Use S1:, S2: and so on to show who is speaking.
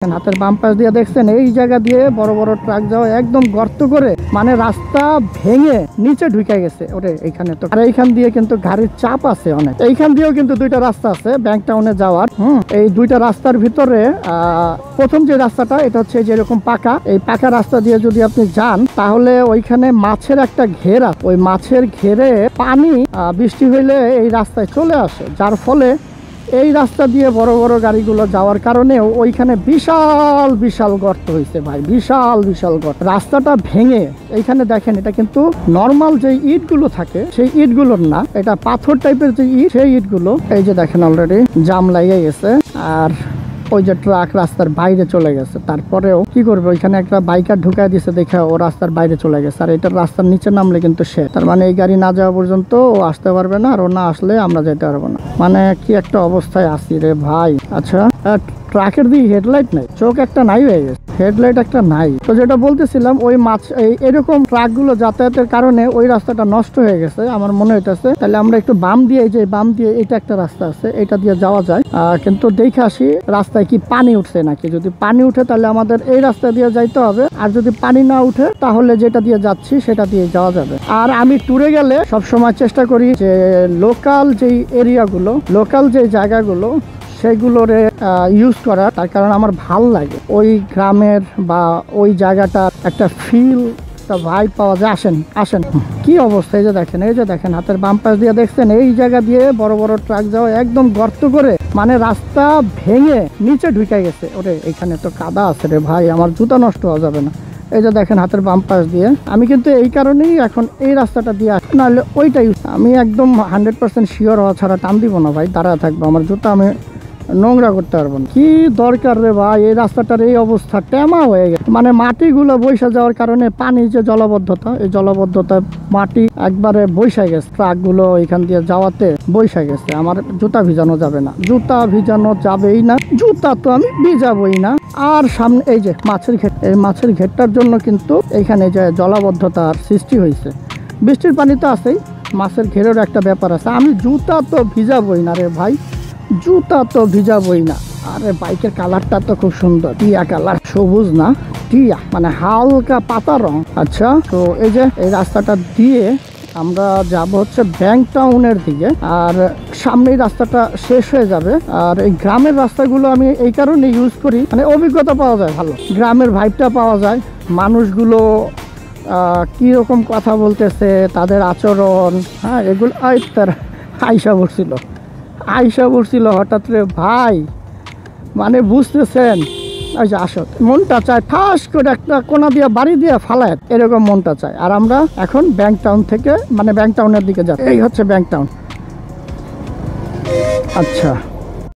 S1: হাতের বাম পাশ দিয়ে দেখছেন এই জায়গা দিয়ে বড় বড় ট্রাক যাওয়া একদম গর্ত করে মানে রাস্তা ভেঙে নিচে ঢুকে গেছে ওরে এইখানে। তো আর এইখান দিয়ে কিন্তু গাড়ির চাপ আছে অনেক। এইখান দিয়েও কিন্তু দুইটা রাস্তা আছে ব্যাংক টাউনে যাওয়ার। এই দুইটা রাস্তার ভিতরে প্রথম যে রাস্তাটা এটা হচ্ছে যেরকম পাকা, এই পাকা রাস্তা দিয়ে যদি আপনি যান তাহলে ওইখানে মাছের একটা ঘের আছে। ওই মাছের ঘেরে পানি বৃষ্টি হইলে এই রাস্তায় চলে আসে, যার ফলে এই রাস্তা দিয়ে বড় বড় গাড়িগুলো যাওয়ার কারণেও ওইখানে বিশাল বিশাল গর্ত হয়েছে ভাই, বিশাল বিশাল গর্ত। রাস্তাটা ভেঙে এইখানে দেখেন এটা কিন্তু নর্মাল যে ইটগুলো থাকে সেই ইটগুলোর না, এটা পাথর টাইপের যে ইট সেই ইটগুলো। এই যে দেখেন অলরেডি জাম লাগিয়ে গেছে আর ওই যে ট্রাক রাস্তার বাইরে চলে গেছে। তারপরেও কি করবে, ওইখানে একটা বাইকার ঢুকাই দিছে দেখে ও রাস্তার বাইরে চলে গেছে। আর এটা রাস্তার নিচে নামলে কিন্তু সে, তার মানে এই গাড়ি না যাওয়া পর্যন্ত ও আসতে পারবে না, আর ও না আসলে আমরা যেতে পারবো না। মানে কি একটা অবস্থায় আসি রে ভাই। আচ্ছা, ট্রাকের দিকে হেডলাইট নাই, চোখ একটা নাই হয়ে গেছে, হেডলাইট একটা নাই। তো যেটা বলতেছিলাম ওই মাছ এরকম ট্রাকগুলো যাতায়াতের কারণে ওই রাস্তাটা নষ্ট হয়ে গেছে আমার মনে হইতেছে। তাহলে আমরা একটু বাম দিয়ে, এই যে বাম দিয়ে এটা একটা রাস্তা আছে, এটা দিয়ে যাওয়া যায়। কিন্তু দেখে আসি রাস্তায় কি পানি উঠছে নাকি। যদি পানি উঠে তাহলে আমাদের এই রাস্তা দিয়ে যাইতে হবে, আর যদি পানি না উঠে তাহলে যেটা দিয়ে যাচ্ছি সেটা দিয়ে যাওয়া যাবে। আর আমি ট্যুরে গেলে সবসময় চেষ্টা করি যে লোকাল যেই এরিয়াগুলো, লোকাল যে জায়গাগুলো সেগুলোরে ইউজ করা, তার কারণ আমার ভাল লাগে ওই গ্রামের বা ওই জায়গাটার একটা ফিল, একটা ভাইব পাওয়া যায়। আসেন আসেন, কি অবস্থা। এই যে দেখেন, এই যে দেখেন হাতের বাম পাশ দিয়ে দেখছেন এই জায়গা দিয়ে বড় বড় ট্রাক যাওয়া একদম গর্ত করে মানে রাস্তা ভেঙে নিচে ঢুকে গেছে ওরে। এইখানে তো কাদা আছে রে ভাই, আমার জুতা নষ্ট হওয়া যাবে না। এই যে দেখেন হাতের বাম পাশ দিয়ে, আমি কিন্তু এই কারণেই এখন এই রাস্তাটা দিয়ে আসি, নাহলে ওইটাই আমি একদম 100% শিওর হওয়া ছাড়া টান দিব না ভাই, দাঁড়ায় থাকবো, আমার জুতা আমি নোংরা করতে পারবো না। কি দরকার রে ভাই, এই রাস্তাটার এই অবস্থা টেমা হয়ে গেছে। মানে মাটিগুলো বৈশা যাওয়ার কারণে পানি যে জলবদ্ধতা, এই জলবদ্ধতা মাটি একবারে বৈশা গেছে, ট্রাকগুলো এখান দিয়ে যাওয়াতে বৈশা গেছে। আমার জুতা ভিজানো যাবে না, জুতা ভিজানো যাবেই না, জুতা তো আমি ভিজাবই না। আর সামনে এই যে মাছের ঘেট, এই মাছের ঘেটটার জন্য কিন্তু এইখানে যে জলাবদ্ধতার সৃষ্টি হয়েছে। বৃষ্টির পানি তো আছেই, মাছের ঘেরের একটা ব্যাপার আছে। আমি জুতা তো ভিজাবই না রে ভাই, জুতা তো ভিজাবই না। আরে বাইকের কালারটা তো খুব সুন্দর, টিয়া কালার, সবুজ না টিয়া, মানে হালকা পাতা রং। আচ্ছা, তো এই যে এই রাস্তাটা দিয়ে আমরা যাব হচ্ছে ব্যাংক টাউনের দিকে, আর সামনেই রাস্তাটা শেষ হয়ে যাবে। আর এই গ্রামের রাস্তাগুলো আমি এই কারণে ইউজ করি, মানে অভিজ্ঞতা পাওয়া যায় ভালো, গ্রামের ভাইবটা পাওয়া যায়, মানুষগুলো কীরকম কথা বলতেছে, তাদের আচরণ, হ্যাঁ এগুলো। তার আইসা পড়ছিল হঠাৎ রে ভাই, মানে বুঝতেছেন। ওই যে আসো, মনটা চায় ঠাস করে একটা কোনা দিয়ে বাড়ি দিয়ে ফালায়, এরকম মনটা চায়। আর আমরা এখন ব্যাংক টাউন থেকে মানে ব্যাংক টাউনের দিকে যাই, এই হচ্ছে ব্যাংক টাউন। আচ্ছা।